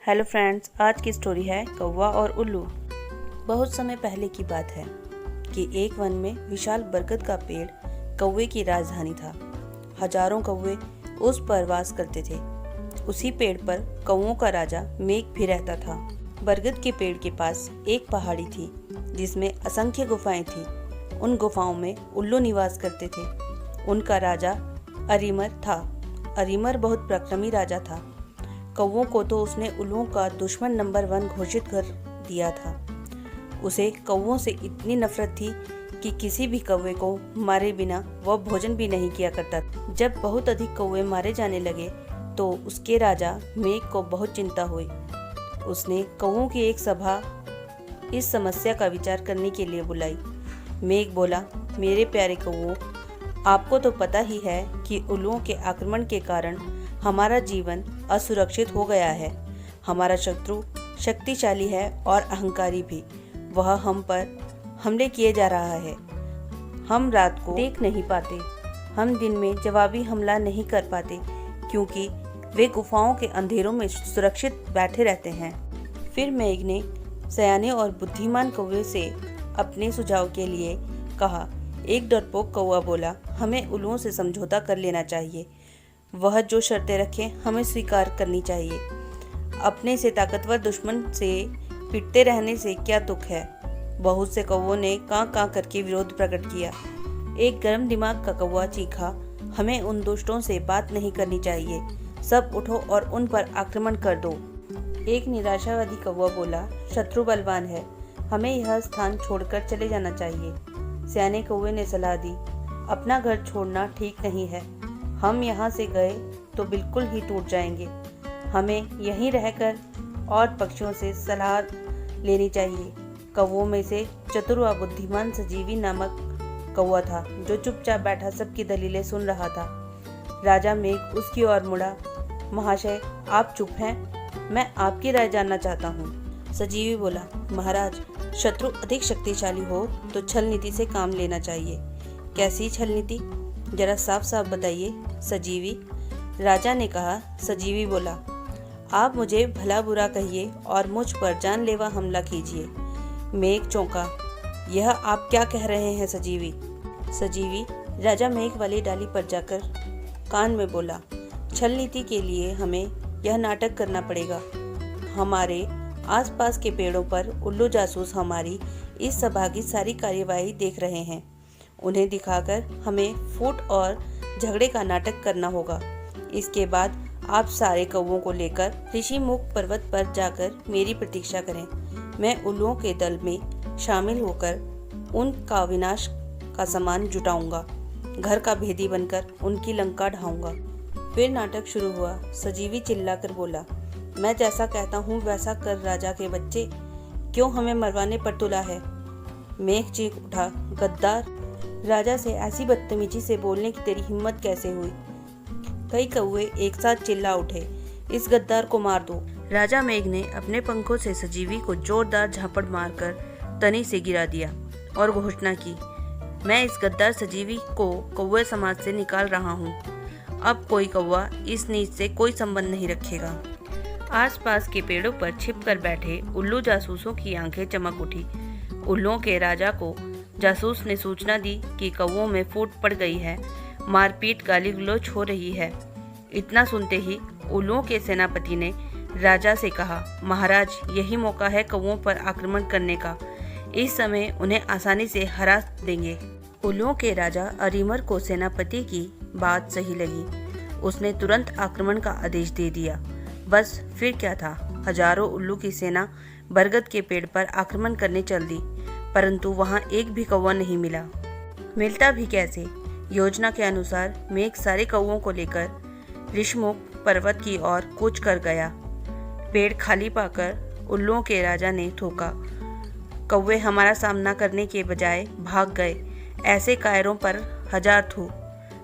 Hello friends, आज की story है कौवा और उल्लू। बहुत समय पहले की बात है कि एक वन में विशाल बरगद का पेड़ कौवे की राजधानी था। हजारों कौवे उस पर वास करते थे। उसी पेड़ पर कौवों का राजा मेघ भी रहता था। बरगद के पेड़ के पास एक पहाड़ी थी जिसमें असंख्य गुफाएं थी। उन गुफाओं में उल्लू निवास करते थे। उनका राजा अरीमर था। अरीमर बहुत पराक्रमी राजा था। कौवों को तो उसने उल्लुओं का दुश्मन नंबर 1 घोषित कर दिया था। उसे कौवों से इतनी नफरत थी कि किसी भी कौवे को मारे बिना वह भोजन भी नहीं किया करता। जब बहुत अधिक कौवे मारे जाने लगे तो उसके राजा मेघ को बहुत चिंता हुई। उसने कौवों की एक सभा इस समस्या का विचार करने के लिए बुलाई। मेघ बोला, मेरे प्यारे कौवों, आपको तो पता ही है कि उल्लुओं के आक्रमण के कारण हमारा जीवन असुरक्षित हो गया है। हमारा शत्रु शक्तिशाली है और अहंकारी भी। वह हम पर हमले किए जा रहा है। हम रात को देख नहीं पाते। हम दिन में जवाबी हमला नहीं कर पाते क्योंकि वे गुफाओं के अंधेरों में सुरक्षित बैठे रहते हैं। फिर मेघ ने सयाने और बुद्धिमान कौवे से अपने सुझाव के लिए कहा। एक डरपोक कौवा बोला, हमें उल्लुओं से समझौता कर लेना चाहिए। वह जो शर्तें रखे हमें स्वीकार करनी चाहिए। अपने से ताकतवर दुश्मन से पिटते रहने से क्या तुक है। बहुत से कौवों ने कां करके विरोध प्रकट किया। एक गर्म दिमाग का कौवा चीखा, हमें उन दुष्टों से बात नहीं करनी चाहिए। सब उठो और उन पर आक्रमण कर दो। एक निराशावादी कौवा बोला, शत्रु बलवान है, हमें यह स्थान छोड़कर चले जाना चाहिए। सियाने कौवे ने सलाह दी, अपना घर छोड़ना ठीक नहीं है। हम यहाँ से गए तो बिल्कुल ही टूट जाएंगे। हमें यहीं रहकर और पक्षियों से सलाह लेनी चाहिए। कौवों में से चतुर व बुद्धिमान सजीवी नामक कौवा था जो चुपचाप बैठा सबकी दलीलें सुन रहा था। राजा मेघ उसकी ओर मुड़ा, महाशय, आप चुप हैं? मैं आपकी राय जानना चाहता हूँ। सजीवी बोला, महाराज, शत्रु अधिक शक्तिशाली हो तो छल नीति से काम लेना चाहिए। कैसी छल नीति? जरा साफ साफ बताइए। सजीवी राजा ने कहा। सजीवी बोला, आप मुझे भला बुरा कहिए और मुझ पर जानलेवा हमला कीजिए। मेघ चौंका, यह आप क्या कह रहे हैं सजीवी? सजीवी राजा मेघ वाली डाली पर जाकर कान में बोला, छल नीति के लिए हमें यह नाटक करना पड़ेगा। हमारे आसपास के पेड़ों पर उल्लू जासूस हमारी इस सभा की सारी कार्यवाही देख रहे हैं। उन्हें दिखाकर हमें फूट और झगड़े का नाटक करना होगा। इसके बाद आप सारे कौवों को लेकर ऋषिमुख पर्वत पर जाकर मेरी प्रतीक्षा करें। मैं उल्लुओं के दल में शामिल होकर उनका विनाश का सामान जुटाऊंगा। घर का भेदी बनकर उनकी लंका ढाऊंगा। फिर नाटक शुरू हुआ। सजीवी चिल्लाकर बोला, मैं जैसा कहता हूँ वैसा कर राजा के बच्चे, क्यों हमें मरवाने पर तुला है? मेघ चीख उठा, गद्दार, राजा से ऐसी बदतमीजी से बोलने की तेरी हिम्मत कैसे हुई? कई कौवे एक साथ चिल्ला उठे, इस गद्दार को मार दो। राजा मेघ ने अपने पंखों से सजीवी को जोरदार झापड़ मारकर तनी से गिरा दिया और घोषणा की, मैं इस गद्दार सजीवी को कौवे समाज से निकाल रहा हूँ। अब कोई कौवा इस नीच से कोई संबंध नहीं रखेगा। आसपास के पेड़ों पर छिपकर बैठे उल्लू जासूसों की आंखें चमक उठी। उल्लुओं के राजा को जासूस ने सूचना दी कि कौवों में फूट पड़ गई है, मारपीट गाली गलौज हो रही है। इतना सुनते ही उल्लुओं के सेनापति ने राजा से कहा, महाराज, यही मौका है कौवों पर आक्रमण करने का। इस समय उन्हें आसानी से हरा देंगे। उल्लुओं के राजा अरीमर को सेनापति की बात सही लगी। उसने तुरंत आक्रमण का आदेश दे दिया। बस फिर क्या था, हजारों उल्लू की सेना बरगद के पेड़ पर आक्रमण करने चल दी, परंतु वहां एक भी कौवा नहीं मिला। मिलता भी कैसे? योजना के अनुसार मेघ सारे कौवों को लेकर ऋषिमुख पर्वत की ओर कूच कर गया। पेड़ खाली पाकर उल्लुओं के राजा ने ठोका। कौवे हमारा सामना करने के बजाय भाग गए। ऐसे कायरों पर हजार थू।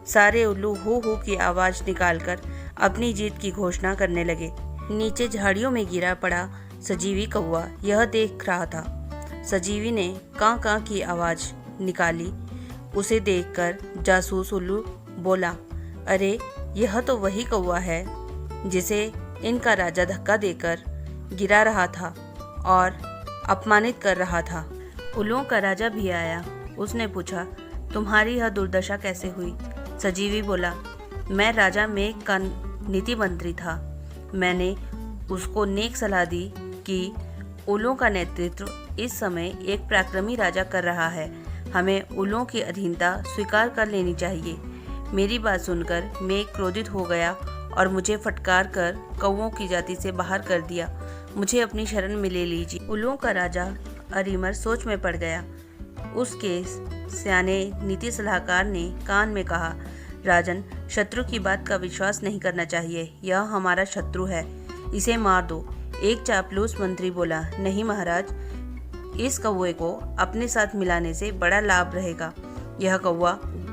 सारे उल्लू हू हू की आवाज निकालकर अपनी जीत की घोषणा करने लगे। नीचे झाड़ियों में गिरा पड़ा सजीवी कौवा यह देख रहा था। सजीवी ने कां की आवाज निकाली। उसे देखकर जासूस उल्लू बोला, अरे, यह तो वही कौवा है जिसे इनका राजा धक्का देकर गिरा रहा था और अपमानित कर रहा था। उल्लुओं का राजा भी आया। उसने पूछा, तुम्हारी यह दुर्दशा कैसे हुई? सजीवी बोला, मैं राजा मेघ का नीति मंत्री था। मैंने उसको नेक सलाह दी कि उल्लुओं का नेतृत्व इस समय एक पराक्रमी राजा कर रहा है। हमें उल्लुओं की अधीनता स्वीकार कर लेनी चाहिए। मेरी बात सुनकर मेघ क्रोधित हो गया और मुझे फटकार कर कौवों की जाति से बाहर कर दिया। मुझे अपनी शरण में ले लीजिए। उल्लुओं का राजा अरीमर सोच में पड़ गया। उसके सियाने नीति सलाहकार ने कान में कहा, राजन, शत्रु की बात का विश्वास नहीं करना चाहिए। यह हमारा शत्रु है, इसे मार दो। एक चापलूस मंत्री बोला, नहीं महाराज, इस कौवे को अपने साथ मिलाने से बड़ा लाभ रहेगा। यह कौवा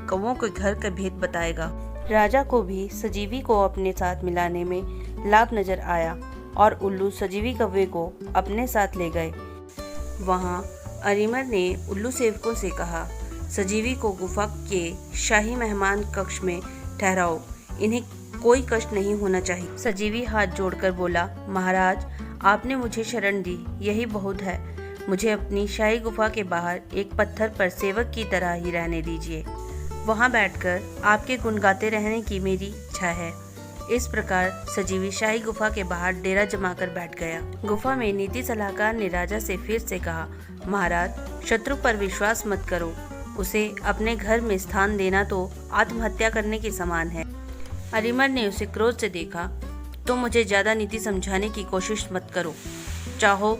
कौवों के घर का भेद बताएगा। राजा को भी सजीवी को अपने साथ मिलाने में लाभ नजर आया और उल्लू सजीवी कौवे को अपने साथ ले गए। वहां अरीमर ने उल्लू सेवकों से कहा, सजीवी को गुफा के शाही मेहमान कक्ष में ठहराओ। इन्हें कोई कष्ट नहीं होना चाहिए। सजीवी हाथ जोड़कर बोला, महाराज, आपने मुझे शरण दी, यही बहुत है। मुझे अपनी शाही गुफा के बाहर एक पत्थर पर सेवक की तरह ही रहने दीजिए। वहां बैठकर आपके गुण गाते रहने की मेरी इच्छा है। इस प्रकार सजीवी शाही गुफा के बाहर डेरा जमाकर बैठ गया। गुफा में नीति सलाहकार ने राजा से फिर से कहा, महाराज, शत्रु पर विश्वास मत करो। उसे अपने घर में स्थान देना तो आत्महत्या करने के समान है। अरीमर ने उसे क्रोध से देखा, तुम मुझे ज्यादा नीति समझाने की कोशिश मत करो। चाहो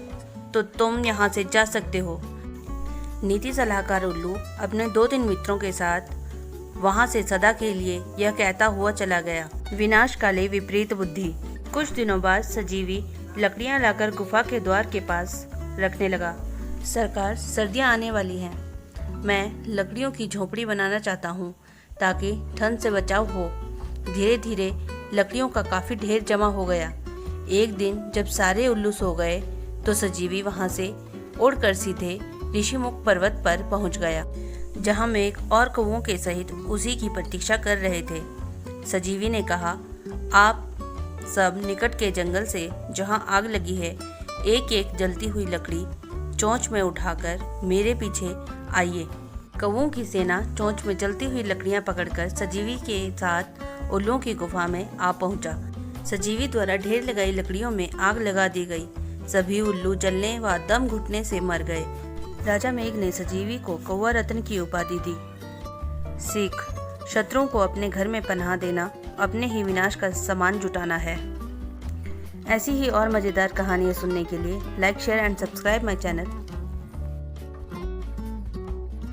तो तुम यहाँ से जा सकते हो। नीति सलाहकार उल्लू अपने 2-3 मित्रों के साथ वहाँ से सदा के लिए यह कहता हुआ चला गया, विनाश काले विपरीत बुद्धि। कुछ दिनों बाद सजीवी लकड़ियाँ लाकर गुफा के द्वार के पास रखने लगा। सरकार, सर्दियाँ आने वाली हैं। मैं लकड़ियों की झोपड़ी बनाना चाहता हूँ ताकि ठंड से बचाव हो। धीरे धीरे लकड़ियों का काफी ढेर जमा हो गया। एक दिन जब सारे उल्लू सो गए तो सजीवी वहां से उड़कर सीधे ऋषिमुख पर्वत पर पहुंच गया, जहां मेघ और कौवों के सहित उसी की प्रतीक्षा कर रहे थे। सजीवी ने कहा, आप सब निकट के जंगल से जहां आग लगी है, एक एक जलती हुई लकड़ी चोंच में उठाकर मेरे पीछे आइए। कौवों की सेना चोंच में जलती हुई लकड़ियां पकड़कर सजीवी के साथ उल्लुओं की गुफा में आ पहुंचा। सजीवी द्वारा ढेर लगाई लकड़ियों में आग लगा दी गई। सभी उल्लू जलने व दम घुटने से मर गए। राजा मेघ ने सजीवी को कौवा रत्न की उपाधि दी। सीख, शत्रुओं को अपने घर में पनाह देना अपने ही विनाश का सामान जुटाना है। ऐसी ही और मजेदार कहानियाँ सुनने के लिए like, share and subscribe my channel.